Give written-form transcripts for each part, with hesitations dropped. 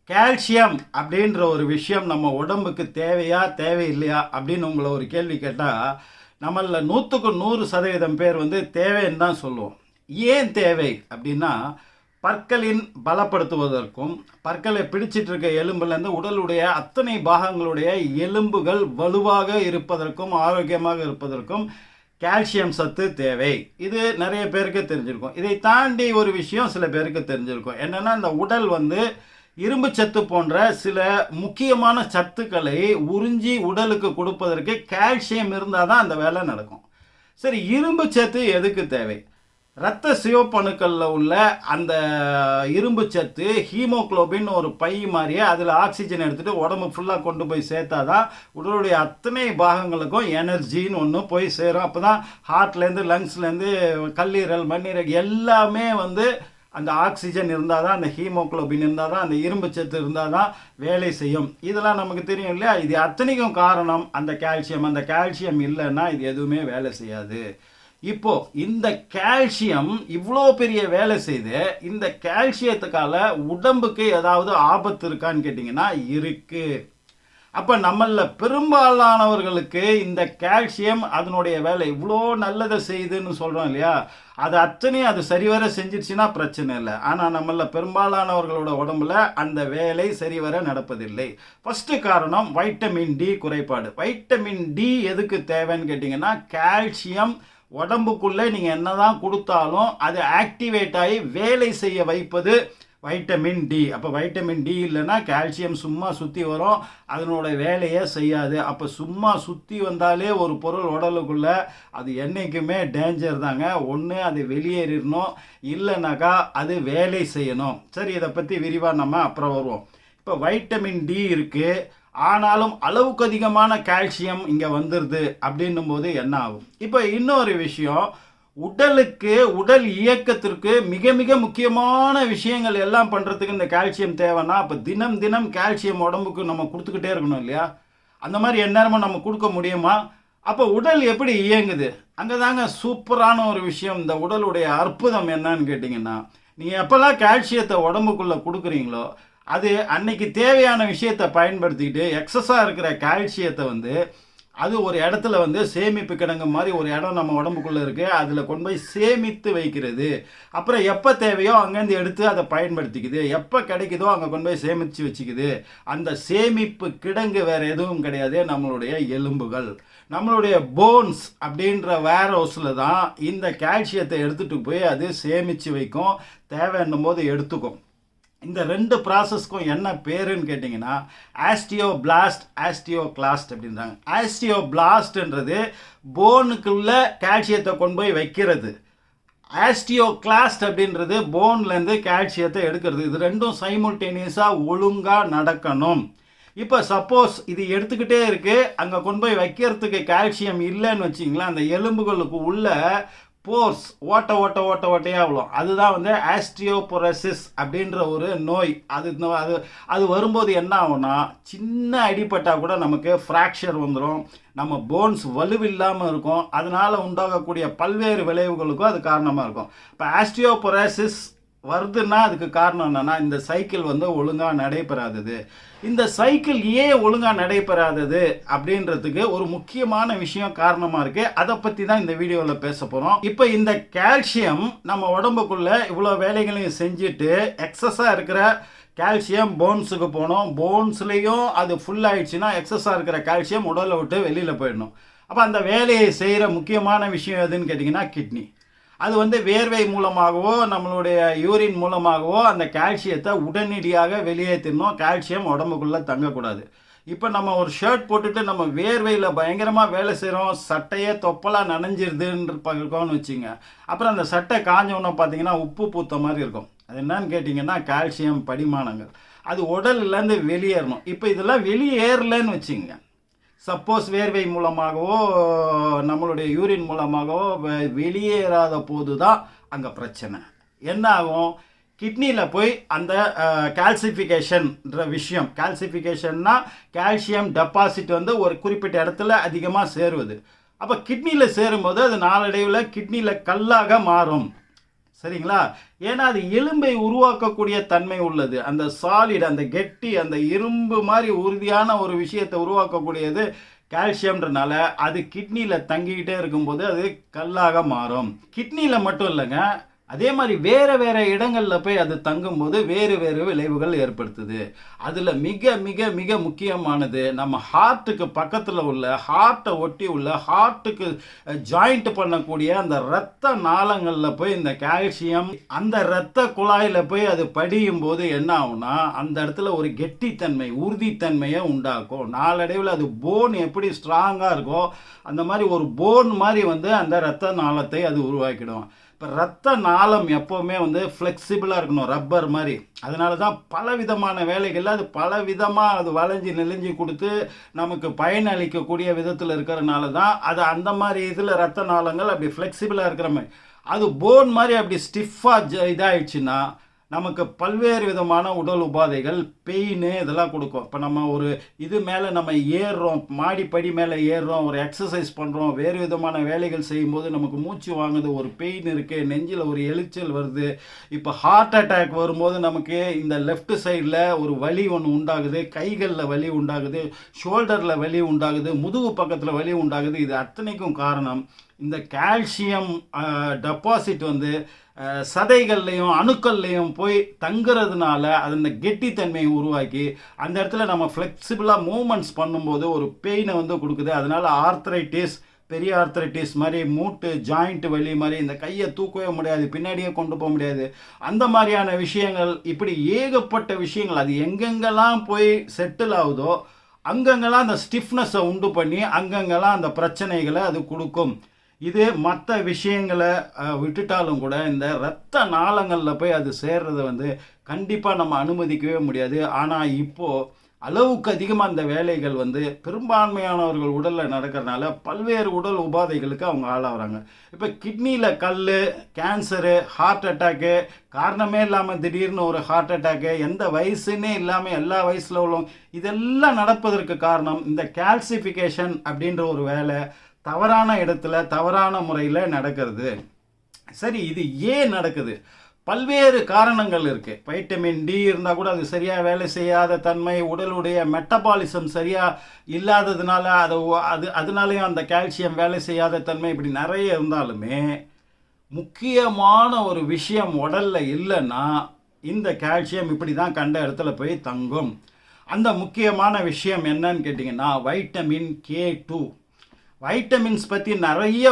Calcium அப்படின்ற ஒரு விஷயம் நம்ம உடம்புக்கு தேவையா தேவையில்லையா அப்படின்னு உங்களை ஒரு கேள்வி கேட்டால் நம்மள 100% பேர் தேவைன்னு தான் சொல்லுவோம். ஏன் தேவை அப்படின்னா, பற்களின் பலப்படுத்துவதற்கும் பற்களை பிடிச்சிட்டு இருக்க எலும்புலேருந்து உடலுடைய அத்தனை பாகங்களுடைய எலும்புகள் வலுவாக இருப்பதற்கும் ஆரோக்கியமாக இருப்பதற்கும் கால்சியம் சத்து தேவை. இது நிறைய பேருக்கு தெரிஞ்சிருக்கும். இதை தாண்டி ஒரு விஷயம் சில பேருக்கு தெரிஞ்சிருக்கும். என்னென்னா, இந்த உடல் இரும்பு சத்து போன்ற சில முக்கியமான சத்துக்களை உறிஞ்சி உடலுக்கு கொடுப்பதற்கு கால்சியம் இருந்தால் தான் அந்த வேலை நடக்கும். சரி, இரும்பு சத்து எதுக்கு தேவை? இரத்த சிவப்பணுக்களில் உள்ள அந்த இரும்பு சத்து ஹீமோக்ளோபின் ஒரு பை மாதிரியே அதில் ஆக்சிஜன் எடுத்துகிட்டு உடம்பு ஃபுல்லாக கொண்டு போய் சேர்த்தா தான் உடலுடைய அத்தனை பாகங்களுக்கும் எனர்ஜின்னு ஒன்று போய் சேரும். அப்போ தான் ஹார்ட்லேருந்து லங்ஸ்லேருந்து கல்லீரல் மண்ணீரல் எல்லாமே அந்த ஆக்சிஜன் இருந்தால் தான், அந்த ஹீமோக்ளோபின் இருந்தால் தான், அந்த இரும்பு சத்து இருந்தால் தான் வேலை செய்யும். இதெல்லாம் நமக்கு தெரியும் இல்லையா? இது அத்தனைக்கும் காரணம் அந்த கால்சியம். அந்த கால்சியம் இல்லைன்னா இது எதுவுமே வேலை செய்யாது. இப்போ இந்த கால்சியம் இவ்வளோ பெரிய வேலை செய்து இந்த கால்சியத்துக்கால உடம்புக்கு ஏதாவது ஆபத்து இருக்கான்னு கேட்டிங்கன்னா இருக்கு. அப்போ நம்மள பெரும்பாலானவர்களுக்கு இந்த கால்சியம் அதனுடைய வேலை இவ்வளோ நல்லதை செய்யுதுன்னு சொல்கிறோம் இல்லையா? அது அத்தனையும் அது சரிவர செஞ்சிடுச்சுன்னா பிரச்சனை இல்லை. ஆனால் நம்மள பெரும்பாலானவர்களோட உடம்புல அந்த வேலை சரிவர நடப்பதில்லை. ஃபஸ்ட்டு காரணம் வைட்டமின் டி குறைபாடு. வைட்டமின் டி எதுக்கு தேவைன்னு கேட்டிங்கன்னா, கால்சியம் உடம்புக்குள்ளே நீங்கள் என்ன தான் கொடுத்தாலும் அது ஆக்டிவேட் ஆகி வேலை செய்ய வைப்பது வைட்டமின் டி. அப்போ வைட்டமின் டி இல்லைன்னா கால்சியம் சும்மா சுற்றி வரும், அதனோட வேலையே செய்யாது. அப்போ சும்மா சுற்றி வந்தாலே ஒரு பொருள் உடலுக்குள்ளே அது என்றைக்குமே டேஞ்சர் தாங்க. ஒன்று அது வெளியேறிடணும், இல்லைனாக்கா அது வேலை செய்யணும். சரி, இதை பற்றி விரிவாக நம்ம அப்புறம் வருவோம். இப்போ வைட்டமின் டி இருக்குது, ஆனாலும் அளவுக்கு அதிகமான கால்சியம் இங்கே வந்துடுது அப்படின்னும் போது என்ன ஆகும்? இப்போ இன்னொரு விஷயம், உடலுக்கு உடல் இயக்கத்திற்கு மிக மிக முக்கியமான விஷயங்கள் எல்லாம் பண்ணுறதுக்கு இந்த கால்சியம் தேவைன்னா, அப்போ தினம் தினம் கால்சியம் உடம்புக்கு நம்ம கொடுத்துக்கிட்டே இருக்கணும் இல்லையா? அந்த மாதிரி எந்நேரமும் நம்ம கொடுக்க முடியுமா? அப்போ உடல் எப்படி இயங்குது? அங்கே தாங்க சூப்பரான ஒரு விஷயம். இந்த உடலுடைய அற்புதம் என்னன்னு கேட்டிங்கன்னா, நீங்கள் எப்போல்லாம் கால்சியத்தை உடம்புக்குள்ளே கொடுக்குறீங்களோ அது அன்னைக்கு தேவையான விஷயத்தை பயன்படுத்திக்கிட்டு எக்ஸஸாக இருக்கிற கால்சியத்தை அது ஒரு இடத்துல சேமிப்பு கிடங்கு மாதிரி ஒரு இடம் நம்ம உடம்புக்குள்ளே இருக்குது, அதில் கொண்டு போய் சேமித்து வைக்கிறது. அப்புறம் எப்போ தேவையோ அங்கேருந்து எடுத்து அதை பயன்படுத்திக்குது, எப்போ கிடைக்குதோ அங்கே கொண்டு போய் சேமித்து வச்சுக்குது. அந்த சேமிப்பு கிடங்கு வேறு எதுவும் கிடையாது, நம்மளுடைய எலும்புகள், நம்மளுடைய போன்ஸ் அப்படின்ற வேர் ஹவுஸில் தான் இந்த கால்சியத்தை எடுத்துகிட்டு போய் அது சேமித்து வைக்கும், தேவைன்னும் போது எடுத்துக்கும். இந்த ரெண்டு ப்ராசஸ்க்கும் என்ன பேருன்னு கேட்டிங்கன்னா ஆஸ்டியோபிளாஸ்ட் ஆஸ்டியோக்ளாஸ்ட் அப்படின்றாங்க. ஆஸ்டியோபிளாஸ்ட்ன்றது போனுக்குள்ள கால்சியத்தை கொண்டு போய் வைக்கிறது, ஆஸ்டியோக்ளாஸ்ட் அப்படின்றது போன்லேருந்து கால்சியத்தை எடுக்கிறது. இது ரெண்டும் சைமல்டேனியஸாக ஒழுங்காக நடக்கணும். இப்போ சப்போஸ் இது எடுத்துக்கிட்டே இருக்குது, அங்கே கொண்டு போய் வைக்கிறதுக்கு கால்சியம் இல்லைன்னு வச்சிங்களேன், அந்த எலும்புகளுக்கு உள்ள போர்ஸ் ஓட்டையாக அவ்வளோ, அதுதான் ஆஸ்டியோபொரோசிஸ் அப்படின்ற ஒரு நோய். அது வரும்போது என்ன ஆகும்னா, சின்ன அடிப்பட்டால் கூட நமக்கு ஃப்ராக்சர் வந்துடும், நம்ம போன்ஸ் வலுவில்லாமல் இருக்கும். அதனால் உண்டாகக்கூடிய பல்வேறு விளைவுகளுக்கும் அது காரணமாக இருக்கும். இப்போ ஆஸ்டியோபொரோசிஸ் வருதுன்னா அதுக்கு காரணம் என்னென்னா, இந்த சைக்கிள் ஒழுங்காக நடைபெறாதது. இந்த சைக்கிள் ஏன் ஒழுங்காக நடைபெறாதது அப்படின்றதுக்கு ஒரு முக்கியமான விஷயம் காரணமாக இருக்குது. அதை பற்றி தான் இந்த வீடியோவில் பேச போகிறோம். இப்போ இந்த கால்சியம் நம்ம உடம்புக்குள்ளே இவ்வளோ வேலைகளையும் செஞ்சுட்டு எக்ஸஸாக இருக்கிற கால்சியம் போன்ஸுக்கு போகணும், போன்ஸ்லேயும் அது ஃபுல் ஆகிடுச்சுன்னா எக்ஸஸாக இருக்கிற கால்சியம் உடலை விட்டு வெளியில் போயிடணும். அப்போ அந்த வேலையை செய்கிற முக்கியமான விஷயம் எதுன்னு கேட்டிங்கன்னா கிட்னி. அது வேர்வை மூலமாகவோ நம்மளுடைய யூரின் மூலமாகவோ அந்த கால்சியத்தை உடனடியாக வெளியேற்றணும். கால்சியம் உடம்புக்குள்ளே தங்கக்கூடாது. இப்போ நம்ம ஒரு ஷர்ட் போட்டுட்டு நம்ம வேர்வையில் பயங்கரமாக வேலை செய்கிறோம், சட்டையே தொப்பலாக நனைஞ்சிருதுன்னு இருக்கோம்னு வச்சுங்க. அப்புறம் அந்த சட்டை காஞ்சவொன்னே பார்த்தீங்கன்னா உப்பு பூத்த மாதிரி இருக்கும். அது என்னன்னு கேட்டிங்கன்னா கால்சியம் படிமானங்கள். அது உடல்லேருந்து வெளியேறணும். இப்போ இதெல்லாம் வெளியேறலன்னு வச்சுங்க, சப்போஸ் வேர்வை மூலமாகவோ நம்மளுடைய யூரின் மூலமாகவோ வெளியேறாத போது தான் அங்கே பிரச்சனை. என்ன ஆகும்? கிட்னியில் போய் அந்த கால்சிஃபிகேஷன்ற விஷயம், கால்சிஃபிகேஷன்னா கால்சியம் டெபாசிட் ஒரு குறிப்பிட்ட இடத்துல அதிகமாக சேருவது. அப்போ கிட்னியில் சேரும்போது அது நாளடைவில் கிட்னியில் கல்லாக மாறும். சரிங்களா? ஏன்னா அது எலும்பை உருவாக்கக்கூடிய தன்மை உள்ளது. அந்த சாலிட், அந்த கெட்டி, அந்த இரும்பு மாதிரி உறுதியான ஒரு விஷயத்தை உருவாக்கக்கூடியது கால்சியம்ன்றனால அது கிட்னியில் தங்கிக்கிட்டே இருக்கும்போது அது கல்லாக மாறும். கிட்னியில் மட்டும் இல்லைங்க, அதே மாதிரி வேறு வேறு இடங்களில் போய் அது தங்கும்போது வேறு வேறு விளைவுகள் ஏற்படுத்துது. அதில் மிக மிக மிக முக்கியமானது நம்ம ஹார்ட்டுக்கு பக்கத்தில் உள்ள, ஹார்ட்டை ஒட்டி உள்ள, ஹார்ட்டுக்கு ஜாயிண்ட் பண்ணக்கூடிய அந்த இரத்த நாளங்களில் போய் இந்த கால்சியம் அந்த இரத்த குழாயில் போய் அது படியும் போது என்ன ஆகும்னா, அந்த இடத்துல ஒரு கெட்டித்தன்மை, உறுதித்தன்மையை உண்டாக்கும். நாளடைவில் அது போன் எப்படி ஸ்ட்ராங்காக இருக்கோ அந்த மாதிரி ஒரு போன் மாதிரி வந்து அந்த இரத்த நாளத்தை அது உருவாக்கிடும். இப்போ ரத்த நாளம் எப்போவுமே வந்து ஃப்ளெக்சிபிளாக இருக்கணும், ரப்பர் மாதிரி. அதனால தான் பல விதமான வேலைகளில் அது பல விதமாக அது வளைஞ்சி நெளிஞ்சு கொடுத்து நமக்கு பயனளிக்கக்கூடிய விதத்தில் இருக்கிறனால தான் அது அந்த மாதிரி இதில் ரத்த நாளங்கள் அப்படி ஃப்ளெக்சிபிளாக இருக்கிற மாதிரி. அது போன் மாதிரி அப்படி ஸ்டிஃபாக இதாகிடுச்சுன்னா நமக்கு பல்வேறு விதமான உடல் உபாதைகள், பெயின் இதெல்லாம் கொடுக்கும். இப்போ நம்ம ஒரு இது மேலே நம்ம ஏறுறோம், மாடிப்படி மேலே ஏறுறோம், ஒரு எக்ஸசைஸ் பண்ணுறோம், வேறு விதமான வேலைகள் செய்யும்போது நமக்கு மூச்சு வாங்குது, ஒரு பெயின் இருக்குது, நெஞ்சில் ஒரு எரிச்சல் வருது. இப்போ ஹார்ட் அட்டாக் வரும்போது நமக்கு இந்த லெஃப்ட் சைடில் ஒரு வலி ஒன்று உண்டாகுது, கைகளில் வலி உண்டாகுது, ஷோல்டரில் வலி உண்டாகுது, முதுகு பக்கத்தில் வலி உண்டாகுது. இது அத்தனைக்கும் காரணம் இந்த கால்சியம் டெபாசிட் வந்து சதைகள்லையும் அணுக்கள்லையும் போய் தங்குறதுனால அது இந்த கெட்டித்தன்மையை உருவாக்கி அந்த இடத்துல நம்ம ஃப்ளெக்சிபிளாக மூமெண்ட்ஸ் பண்ணும்போது ஒரு பெயினை வந்து கொடுக்குது. அதனால் ஆர்த்ரைட்டிஸ், பெரிய ஆர்த்ரைட்டிஸ் மாதிரி, மூட்டு ஜாயிண்ட் வலி மாதிரி, இந்த கையை தூக்கவே முடியாது, பின்னாடியே கொண்டு போக முடியாது, அந்த மாதிரியான விஷயங்கள், இப்படி ஏகப்பட்ட விஷயங்கள் அது எங்கெங்கெல்லாம் போய் செட்டில் ஆகுதோ அங்கங்கெல்லாம் அந்த ஸ்டிஃப்னஸை உண்டு பண்ணி அங்கங்கெல்லாம் அந்த பிரச்சனைகளை அது கொடுக்கும். இது மற்ற விஷயங்களை விட்டுட்டாலும் கூட இந்த இரத்த நாளங்களில் போய் அது சேர்றதை வந்து கண்டிப்பாக நம்ம அனுமதிக்கவே முடியாது. ஆனால் இப்போது அளவுக்கு அதிகமாக அந்த வேலைகள் வந்து பெரும்பான்மையானவர்கள் உடலில் நடக்கிறதுனால பல்வேறு உடல் உபாதைகளுக்கு அவங்க ஆளாகிறாங்க. இப்போ கிட்னியில் கல், கேன்சரு, ஹார்ட் அட்டாக்கு, காரணமே இல்லாமல் திடீர்னு ஒரு ஹார்ட் அட்டாக்கு, எந்த வயசுன்னே இல்லாமல் எல்லா வயசில் உள்ளவங்க, இதெல்லாம் நடப்பதற்கு காரணம் இந்த கால்சிஃபிகேஷன் அப்படின்ற ஒரு வேலை தவறான இடத்துல தவறான முறையில் நடக்கிறது. சரி, இது ஏன் நடக்குது? பல்வேறு காரணங்கள் இருக்குது. வைட்டமின் டி இருந்தால் கூட அது சரியாக வேலை செய்யாத தன்மை, உடலுடைய மெட்டபாலிசம் சரியாக இல்லாததுனால அதனாலேயும் அந்த கால்சியம் வேலை செய்யாத தன்மை, இப்படி நிறைய இருந்தாலுமே முக்கியமான ஒரு விஷயம் உடலில் இல்லைன்னா இந்த கால்சியம் இப்படி தான் கண்ட இடத்துல போய் தங்கும். அந்த முக்கியமான விஷயம் என்னன்னு கேட்டிங்கன்னா வைட்டமின் K2. வைட்டமின்ஸ் பற்றி நிறைய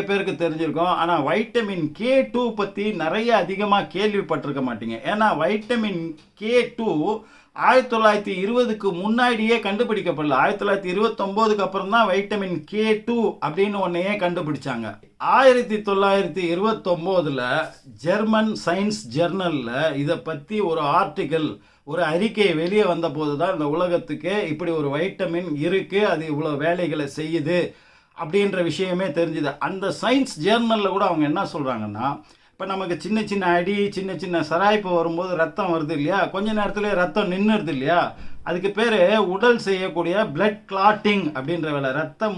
பேருக்கு தெரிஞ்சிருக்கும். ஆனால் வைட்டமின் K2 பற்றி நிறைய அதிகமாக கேள்விப்பட்டிருக்க மாட்டீங்க. ஏன்னா வைட்டமின் K2 1920க்கு முன்னாடியே கண்டுபிடிக்கப்படல. 1929க்கு அப்புறம் தான் வைட்டமின் K2 அப்படின்னு ஒன்றையே கண்டுபிடிச்சாங்க. 1929ல் ஜெர்மன் சயின்ஸ் ஜெர்னலில் இதை பற்றி ஒரு ஆர்டிக்கல், ஒரு அறிக்கை வெளியே வந்த போது தான் இந்த உலகத்துக்கு இப்படி ஒரு வைட்டமின் இருக்குது, அது இவ்வளோ வேலைகளை செய்யுது அப்படின்ற விஷயமே தெரிஞ்சுது. அந்த சயின்ஸ் ஜேர்னலில் கூட அவங்க என்ன சொல்கிறாங்கன்னா, இப்போ நமக்கு சின்ன சின்ன அடி, சின்ன சின்ன சராய்ப்பு வரும்போது ரத்தம் வருது இல்லையா, கொஞ்ச நேரத்தில் ரத்தம் நின்றுடுது இல்லையா, அதுக்கு பேர் உடல் செய்யக்கூடிய பிளட் கிளாட்டிங் அப்படின்ற வேலை, ரத்தம்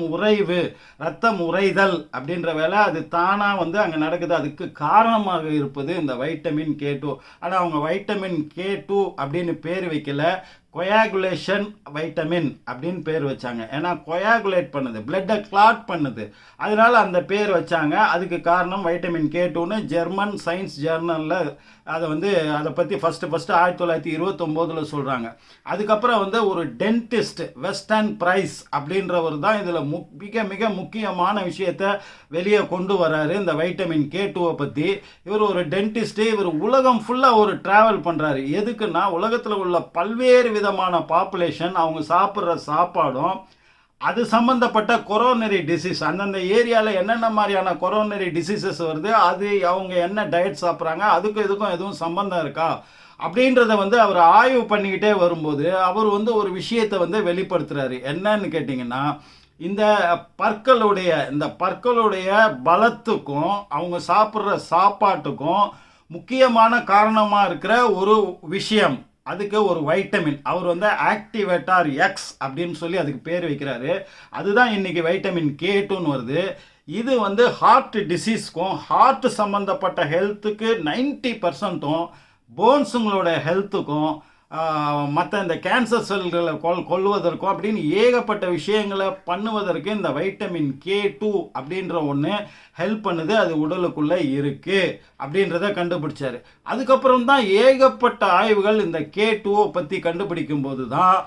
உறைதல் அப்படின்ற வேலை அது தானாக வந்து அங்கே நடக்குது. அதுக்கு காரணமாக இருப்பது இந்த வைட்டமின் K2. ஆனால் அவங்க வைட்டமின் K2 அப்படின்னு பேர் வைக்கல, கொயாகுலேஷன் வைட்டமின் அப்படின்னு பேர் வச்சாங்க. ஏன்னா கொயாகுலேட் பண்ணுது, பிளட்டை கிளாட் பண்ணுது, அதனால அந்த பேர் வச்சாங்க. அதுக்கு காரணம் வைட்டமின் K2ன்னு ஜெர்மன் சயின்ஸ் ஜேர்னலில் அதை பற்றி ஃபஸ்ட்டு 1929ல் சொல்கிறாங்க. அதுக்கப்புறம் வந்து ஒரு டென்டிஸ்ட், வெஸ்டர்ன் பிரைஸ் அப்படின்றவர் தான் இதில் மிக மிக முக்கியமான விஷயத்தை வெளியே கொண்டு வராரு இந்த வைட்டமின் K2 பற்றி. இவர் ஒரு டென்டிஸ்ட்டு, இவர் உலகம் ஃபுல்லாக ஒரு ட்ராவல் பண்ணுறாரு. எதுக்குன்னா உலகத்தில் உள்ள பல்வேறு விதமான பாப்புலேஷன் அவங்க சாப்பிட்ற சாப்பாடும் அது சம்மந்தப்பட்ட கொரோனரி டிசீஸ், அந்தந்த ஏரியாவில் என்னென்ன மாதிரியான கொரோனரி டிசீசஸ் வருது, அது அவங்க என்ன டயட் சாப்பிட்றாங்க, அதுக்கும் இதுக்கும் எதுவும் சம்பந்தம் இருக்கா அப்படின்றத வந்து அவர் ஆய்வு பண்ணிக்கிட்டே வரும்போது அவர் வந்து ஒரு விஷயத்தை வெளிப்படுத்துகிறாரு. என்னன்னு கேட்டிங்கன்னா, இந்த பற்களுடைய பலத்துக்கும் அவங்க சாப்பிட்ற சாப்பாட்டுக்கும் முக்கியமான காரணமாக இருக்கிற ஒரு விஷயம், அதுக்கு ஒரு வைட்டமின் அவர் ஆக்டிவேட்டார் எக்ஸ் அப்படின்னு சொல்லி அதுக்கு பேர் வைக்கிறாரு. அதுதான் இன்னைக்கு வைட்டமின் K2ன்னு வருது. இது வந்து ஹார்ட் டிசீஸ்க்கும் ஹார்ட் சம்மந்தப்பட்ட ஹெல்த்துக்கு 90%, போன்ஸுங்களோட ஹெல்த்துக்கும் மற்ற இந்த கேன்சர் செல்களை கொல்வதற்கும் அப்படின்னு ஏகப்பட்ட விஷயங்களை பண்ணுவதற்கு இந்த வைட்டமின் K2 அப்படின்ற ஒன்று ஹெல்ப் பண்ணுது. அது உடலுக்குள்ளே இருக்குது அப்படின்றத கண்டுபிடிச்சாரு. அதுக்கப்புறம் தான் ஏகப்பட்ட ஆய்வுகள் இந்த K2 பற்றி கண்டுபிடிக்கும் போது தான்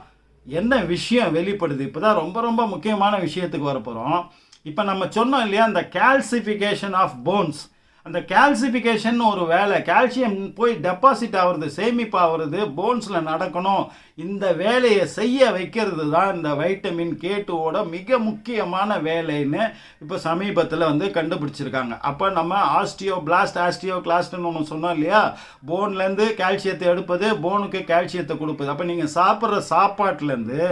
என்ன விஷயம் வெளிப்படுது. இப்போ தான் ரொம்ப ரொம்ப முக்கியமான விஷயத்துக்கு வரப்போகிறோம். இப்போ நம்ம சொன்னோம் இல்லையா, இந்த கால்சிஃபிகேஷன் ஆஃப் போன்ஸ், அந்த கால்சிஃபிகேஷன் ஒரு வேலை, கால்சியம் போய் டெபாசிட் ஆகுறது, சேமிப்பாகிறது, போன்ஸில் நடக்கணும். இந்த வேலையை செய்ய வைக்கிறது தான் இந்த வைட்டமின் K2வோட மிக முக்கியமான வேலைன்னு இப்போ சமீபத்தில் வந்து கண்டுபிடிச்சிருக்காங்க. அப்போ நம்ம ஆஸ்டியோகிளாஸ்ட்னு ஒன்று சொன்னோம் இல்லையா, போன்லேருந்து கால்சியத்தை எடுப்பது, போனுக்கு கால்சியத்தை கொடுப்பது. அப்போ நீங்கள் சாப்பிட்ற சாப்பாட்டிலேருந்து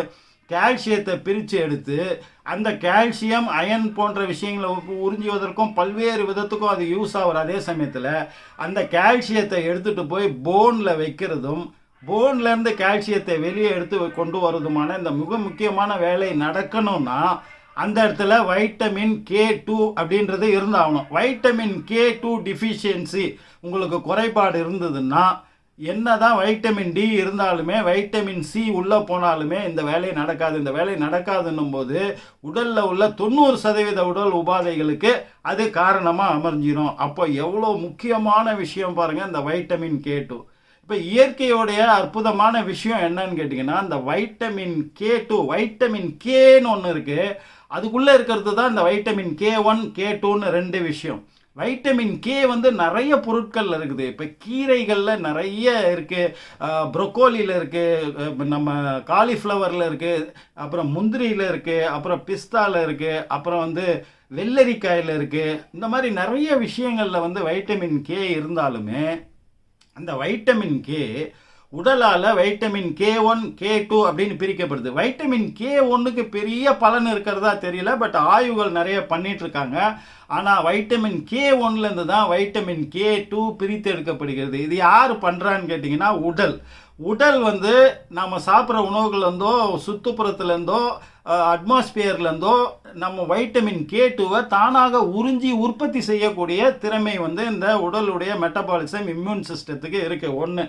கால்சியத்தை பிரித்து எடுத்து அந்த கால்சியம் அயன் போன்ற விஷயங்களை உறிஞ்சுவதற்கும் பல்வேறு விதத்துக்கும் அது யூஸ் ஆகிற அதே சமயத்தில் அந்த கால்சியத்தை எடுத்துகிட்டு போய் போனில் வைக்கிறதும் போன்லேருந்து கால்சியத்தை வெளியே எடுத்து கொண்டு வரதுமான இந்த மிக முக்கியமான வேலை நடக்கணும்னா அந்த இடத்துல வைட்டமின் K2 அப்படின்றது இருந்தாகணும். வைட்டமின் K2 டிஃபிஷியன்சி உங்களுக்கு குறைபாடு இருந்ததுன்னா என்னதான் வைட்டமின் D இருந்தாலுமே வைட்டமின் C உள்ளே போனாலுமே இந்த வேலை நடக்காது. இந்த வேலை நடக்காதுன்னும் போது உடலில் உள்ள 90% உடல் உபாதைகளுக்கு அது காரணமாக அமைஞ்சிடும். அப்போ எவ்வளோ முக்கியமான விஷயம் பாருங்கள் இந்த வைட்டமின் K2. இப்போ இயற்கையோடைய அற்புதமான விஷயம் என்னன்னு கேட்டிங்கன்னா, இந்த வைட்டமின் K2, வைட்டமின் Kன்னு ஒன்று இருக்குது, அதுக்குள்ளே இருக்கிறது தான் இந்த வைட்டமின் K1 K2ன்னு 2 விஷயம். வைட்டமின் K வந்து நிறைய பொருட்கள் இருக்குது. இப்போ கீரைகளில் நிறைய இருக்குது, ப்ரொக்கோலியில் இருக்குது, நம்ம காலிஃப்ளவரில் இருக்குது, அப்புறம் முந்திரியில் இருக்குது, அப்புறம் பிஸ்தாவில் இருக்குது, அப்புறம் வந்து வெள்ளரிக்காயில் இருக்குது. இந்த மாதிரி நிறைய விஷயங்களில் வந்து வைட்டமின் K இருந்தாலுமே அந்த வைட்டமின் K உடலால் வைட்டமின் K1 K2 அப்படின்னு பிரிக்கப்படுது. வைட்டமின் K1க்கு பெரிய பலன் இருக்கிறதா தெரியல, பட் ஆய்வுகள் நிறைய பண்ணிட்டு இருக்காங்க. ஆனால் வைட்டமின் K1லேருந்து தான் வைட்டமின் K2 பிரித்து எடுக்கப்படுகிறது. இது யார் பண்ணுறான்னு கேட்டிங்கன்னா உடல் வந்து நம்ம சாப்பிட்ற உணவுகள்லேருந்தோ சுற்றுப்புறத்துலேருந்தோ அட்மாஸ்பியர்லேருந்தோ நம்ம வைட்டமின் K2வை தானாக உறிஞ்சி உற்பத்தி செய்யக்கூடிய திறமை வந்து இந்த உடலுடைய மெட்டபாலிசம் இம்யூன் சிஸ்டத்துக்கு இருக்குது. ஒன்று.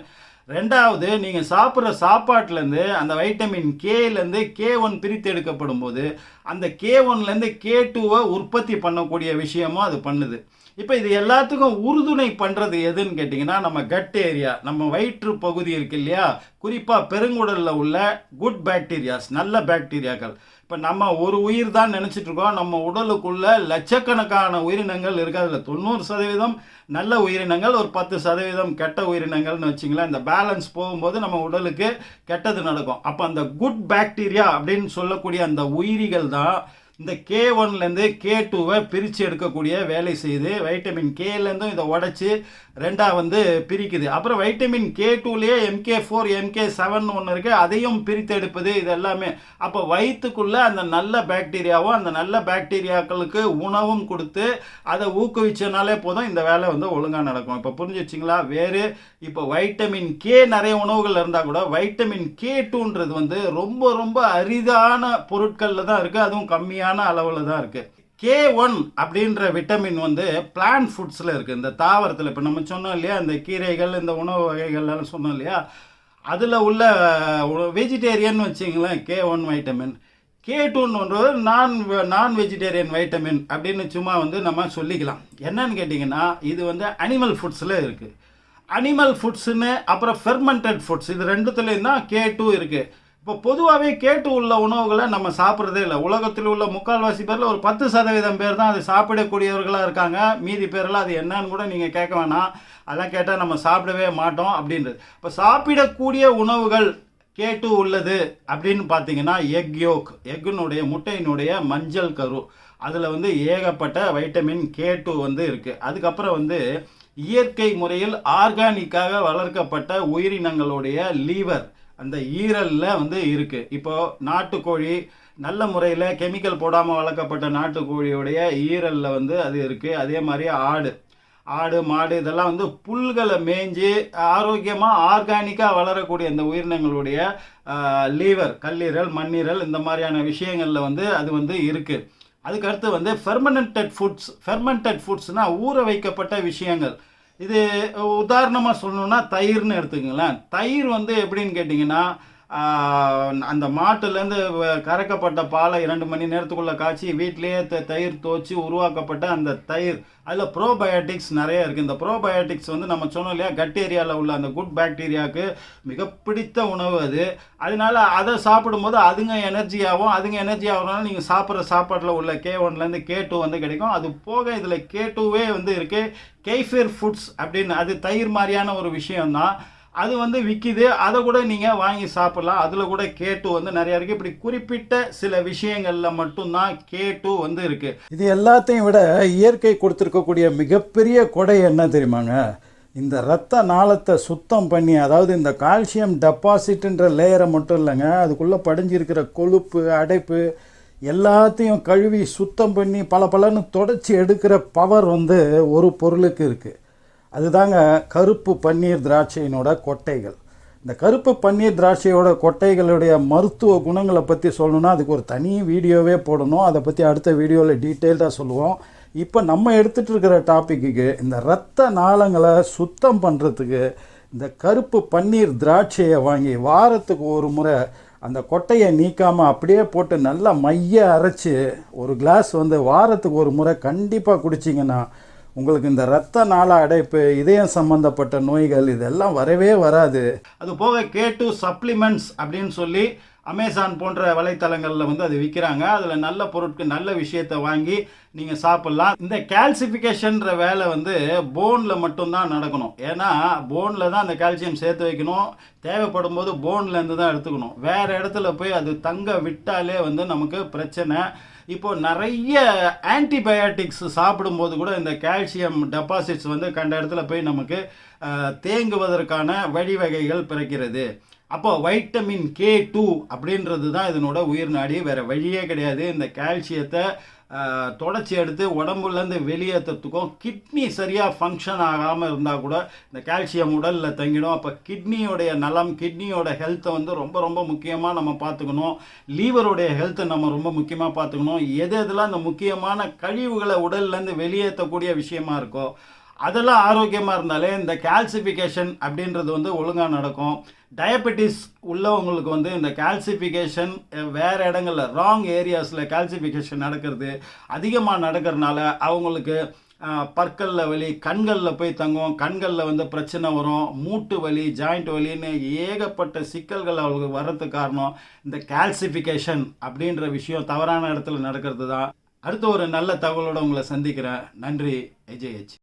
ரெண்டாவது, நீங்கள் சாப்பிட்ற சாப்பாட்டிலேருந்து அந்த வைட்டமின் Kலேருந்து K1 பிரித்து எடுக்கப்படும் போது அந்த K1லேருந்து K2வை உற்பத்தி பண்ணக்கூடிய விஷயமும் அது பண்ணுது. இப்போ இது எல்லாத்துக்கும் உறுதுணை பண்ணுறது எதுன்னு கேட்டிங்கன்னா, நம்ம கட் ஏரியா, நம்ம வயிற்று பகுதி இருக்கு இல்லையா, குறிப்பாக பெருங்குடலில் உள்ள குட் பாக்டீரியாஸ், நல்ல பாக்டீரியாக்கள். இப்போ நம்ம ஒரு உயிர் தான் நினச்சிட்ருக்கோம், நம்ம உடலுக்குள்ள லட்சக்கணக்கான உயிரினங்கள் இருக்குது. அதில் 90% நல்ல உயிரினங்கள், ஒரு 10% கெட்ட உயிரினங்கள்னு வச்சிங்களேன். இந்த பேலன்ஸ் போகும்போது நம்ம உடலுக்கு கெட்டது நடக்கும். அப்போ அந்த குட் பாக்டீரியா அப்படின்னு சொல்லக்கூடிய அந்த உயிரிகள் தான் இந்த K1லேருந்து K2வை பிரித்து எடுக்கக்கூடிய வேலை செய்து வைட்டமின் Kலேருந்தும் இதை உடச்சி ரெண்டாக வந்து பிரிக்குது. அப்புறம் வைட்டமின் K2லேயே MK4 MK7 ஒன்று இருக்குது, அதையும் பிரித்து எடுப்பது இது எல்லாமே. அப்போ வயிற்றுக்குள்ளே அந்த நல்ல பாக்டீரியாவும் அந்த நல்ல பாக்டீரியாக்களுக்கு உணவும் கொடுத்து அதை ஊக்குவிச்சனாலே போதும், இந்த வேலை வந்து ஒழுங்காக நடக்கும். இப்போ புரிஞ்சிச்சிங்களா? வேறு இப்போ வைட்டமின் K நிறைய உணவுகள் இருந்தால் கூட வைட்டமின் K2ன்றது வந்து ரொம்ப ரொம்ப அரிதான பொருட்களில் தான் இருக்குது, அதுவும் கம்மியான அளவில் தான் இருக்குது. K1 அப்படின்ற விட்டமின் வந்து பிளான்ட் ஃபுட்ஸில் இருக்குது, இந்த தாவரத்தில். இப்போ நம்ம சொன்னோம் இல்லையா, இந்த கீரைகள் இந்த உணவு வகைகள்லாம் சொன்னோம் இல்லையா, அதில் உள்ள வெஜிடேரியன் வச்சிங்களேன் K1 வைட்டமின். K2ன்றது நான் வெஜிடேரியன் வைட்டமின் அப்படின்னு சும்மா வந்து நம்ம சொல்லிக்கலாம். என்னன்னு கேட்டிங்கன்னா, இது வந்து அனிமல் ஃபுட்ஸில் இருக்குது. அனிமல் ஃபுட்ஸுன்னு அப்புறம் ஃபெர்மெண்டட் ஃபுட்ஸ், இது ரெண்டுத்துலேயும் தான் K2 இருக்குது. இப்போ பொதுவாகவே K2 உள்ள உணவுகளை நம்ம சாப்பிட்றதே இல்லை. உலகத்தில் உள்ள முக்கால்வாசி பேரில் ஒரு 10% பேர் தான் அது சாப்பிடக்கூடியவர்களாக இருக்காங்க. மீதி பேரெல்லாம் அது என்னன்னு கூட நீங்கள் கேட்க வேணாம், அதெல்லாம் கேட்டால் நம்ம சாப்பிடவே மாட்டோம் அப்படின்றது. இப்போ சாப்பிடக்கூடிய உணவுகள் K2 உள்ளது அப்படின்னு பார்த்தீங்கன்னா, எக்குனுடைய முட்டையினுடைய மஞ்சள் கரு, அதில் வந்து ஏகப்பட்ட வைட்டமின் K2 வந்து இருக்குது. அதுக்கப்புறம் வந்து இயற்கை முறையில் ஆர்கானிக்காக வளர்க்கப்பட்ட உயிரினங்களுடைய லீவர், அந்த ஈரலில் வந்து இருக்குது. இப்போது நாட்டுக்கோழி, நல்ல முறையில் கெமிக்கல் போடாமல் வளர்க்கப்பட்ட நாட்டுக்கோழியோடைய ஈரலில் வந்து அது இருக்குது. அதே மாதிரி ஆடு மாடு இதெல்லாம் வந்து புல்களை மேய்ஞ்சி ஆரோக்கியமாக ஆர்கானிக்காக வளரக்கூடிய அந்த உயிரினங்களுடைய லீவர், கல்லீரல், மண்ணீரல், இந்த மாதிரியான விஷயங்களில் வந்து அது வந்து இருக்குது. அதுக்கு அடுத்து வந்து ஃபெர்மெண்டட் ஃபுட்ஸ்னால் ஊற வைக்கப்பட்ட விஷயங்கள். இது உதாரணமாக சொல்லணுன்னா தயிர்னு எடுத்துக்கங்களேன். தயிர் வந்து எப்படின்னு கேட்டிங்கன்னா, அந்த மாட்டுலேருந்து கறக்கப்பட்ட பாலை 2 மணி நேரத்துக்குள்ளே காய்ச்சி வீட்டிலேயே தயிர் துவச்சி உருவாக்கப்பட்ட அந்த தயிர், அதில் ப்ரோபயோட்டிக்ஸ் நிறைய இருக்குது. இந்த ப்ரோபயோட்டிக்ஸ் வந்து நம்ம சொன்னோம் இல்லையா, கட் ஏரியாவில் உள்ள அந்த குட் பாக்டீரியாவுக்கு மிக பிடித்த உணவு அது. அதனால அதை சாப்பிடும்போது அதுங்க எனர்ஜி ஆகிறனால நீங்கள் சாப்பிட்ற சாப்பாட்டில் உள்ள K1லேருந்து K2 வந்து கிடைக்கும். அது போக இதில் K2வே வந்து இருக்குது, கெய்ஃபிர் ஃபுட்ஸ் அப்படின்னு. அது தயிர் மாதிரியான ஒரு விஷயம்தான். அது வந்து விற்கிது, அதை கூட நீங்கள் வாங்கி சாப்பிட்லாம். அதில் கூட K2 வந்து நிறையா இருக்குது. இப்படி குறிப்பிட்ட சில விஷயங்களில் மட்டும்தான் K2 வந்து இருக்குது. இது எல்லாத்தையும் விட இயற்கை கொடுத்துருக்கக்கூடிய மிகப்பெரிய கொடை என்ன தெரியுமாங்க? இந்த இரத்த நாளத்தை சுத்தம் பண்ணி, அதாவது இந்த கால்சியம் டெபாசிட்ன்ற லேயரை மட்டும் இல்லைங்க, அதுக்குள்ளே படிஞ்சிருக்கிற கொழுப்பு அடைப்பு எல்லாத்தையும் கழுவி சுத்தம் பண்ணி பலன்னு தொடச்சி எடுக்கிற பவர் வந்து ஒரு பொருளுக்கு இருக்குது. அதுதாங்க கருப்பு பன்னீர் திராட்சையினோட கொட்டைகள். இந்த கருப்பு பன்னீர் திராட்சையோட கொட்டைகளுடைய மருத்துவ குணங்களை பற்றி சொல்லணுன்னா அதுக்கு ஒரு தனி வீடியோவே போடணும். அதை பற்றி அடுத்த வீடியோவில் டீட்டெயில்டாக சொல்லுவோம். இப்போ நம்ம எடுத்துகிட்டு இருக்கிற டாப்பிக்கு இந்த இரத்த நாளங்களை சுத்தம் பண்ணுறதுக்கு இந்த கருப்பு பன்னீர் திராட்சையை வாங்கி வாரத்துக்கு ஒரு முறை அந்த கொட்டையை நீக்காமல் அப்படியே போட்டு நல்லா மைய அரைச்சி ஒரு கிளாஸ் வந்து வாரத்துக்கு ஒரு முறை கண்டிப்பாக குடிச்சிங்கன்னா உங்களுக்கு இந்த இரத்த நாள அடைப்பு, இதயம் சம்பந்தப்பட்ட நோய்கள் இதெல்லாம் வரவே வராது. அது போக K2 சப்ளிமெண்ட்ஸ் அப்படின்னு சொல்லி அமேசான் போன்ற வலைத்தளங்களில் வந்து அது விற்கிறாங்க. அதில் நல்ல பொருட்கள் நல்ல விஷயத்தை வாங்கி நீங்கள் சாப்பிட்லாம். இந்த கால்சிஃபிகேஷன்ற வேலை வந்து போனில் மட்டும்தான் நடக்கணும். ஏன்னா போனில் தான் அந்த கால்சியம் சேர்த்து வைக்கணும். தேவைப்படும் போது போன்லேருந்து தான் எடுத்துக்கணும். வேறு இடத்துல போய் அது தங்க விட்டாலே வந்து நமக்கு பிரச்சனை. இப்போ நிறைய ஆன்டிபயோட்டிக்ஸ் சாப்பிடும்போது கூட இந்த கால்சியம் டெபாசிட்ஸ் வந்து கண்ட இடத்துல போய் நமக்கு தேங்குவதற்கான வழிவகைகள் பிறக்கிறது. அப்போ வைட்டமின் K2 அப்படின்றது தான் இதனோட உயிர் நாடி, வேறு வழியே கிடையாது. இந்த கால்சியத்தை தொடச்சி எடுத்து உடம்புலேருந்து வெளியேற்றத்துக்கும், கிட்னி சரியாக ஃபங்க்ஷன் ஆகாமல் இருந்தால் கூட இந்த கால்சியம் உடலில் தங்கிடும். அப்போ கிட்னியோடைய நலம், கிட்னியோட ஹெல்த்தை வந்து ரொம்ப ரொம்ப முக்கியமாக நம்ம பார்த்துக்கணும். லீவருடைய ஹெல்த்தை நம்ம ரொம்ப முக்கியமாக பார்த்துக்கணும். எதெல்லாம் இந்த முக்கியமான கழிவுகளை உடல்லேருந்து வெளியேற்றக்கூடிய விஷயமா இருக்கோ அதெல்லாம் ஆரோக்கியமாக இருந்தாலே இந்த கால்சிஃபிகேஷன் அப்படின்றது வந்து ஒழுங்காக நடக்கும். டயபெட்டிஸ் உள்ளவங்களுக்கு வந்து இந்த கால்சிஃபிகேஷன் வேறு இடங்களில் ராங் ஏரியாஸில் கால்சிஃபிகேஷன் நடக்கிறது அதிகமாக நடக்கிறதுனால அவங்களுக்கு பற்களில் வலி, கண்களில் போய் தங்கும், கண்களில் வந்து பிரச்சனை வரும், மூட்டு வலி, ஜாயிண்ட் வலின்னு ஏகப்பட்ட சிக்கல்கள் அவங்களுக்கு வர்றதுக்கு காரணம் இந்த கால்சிஃபிகேஷன் அப்படின்ற விஷயம் தவறான இடத்துல நடக்கிறது தான். அடுத்த ஒரு நல்ல தகவலோடு உங்களை சந்திக்கிறேன். நன்றி. AJH.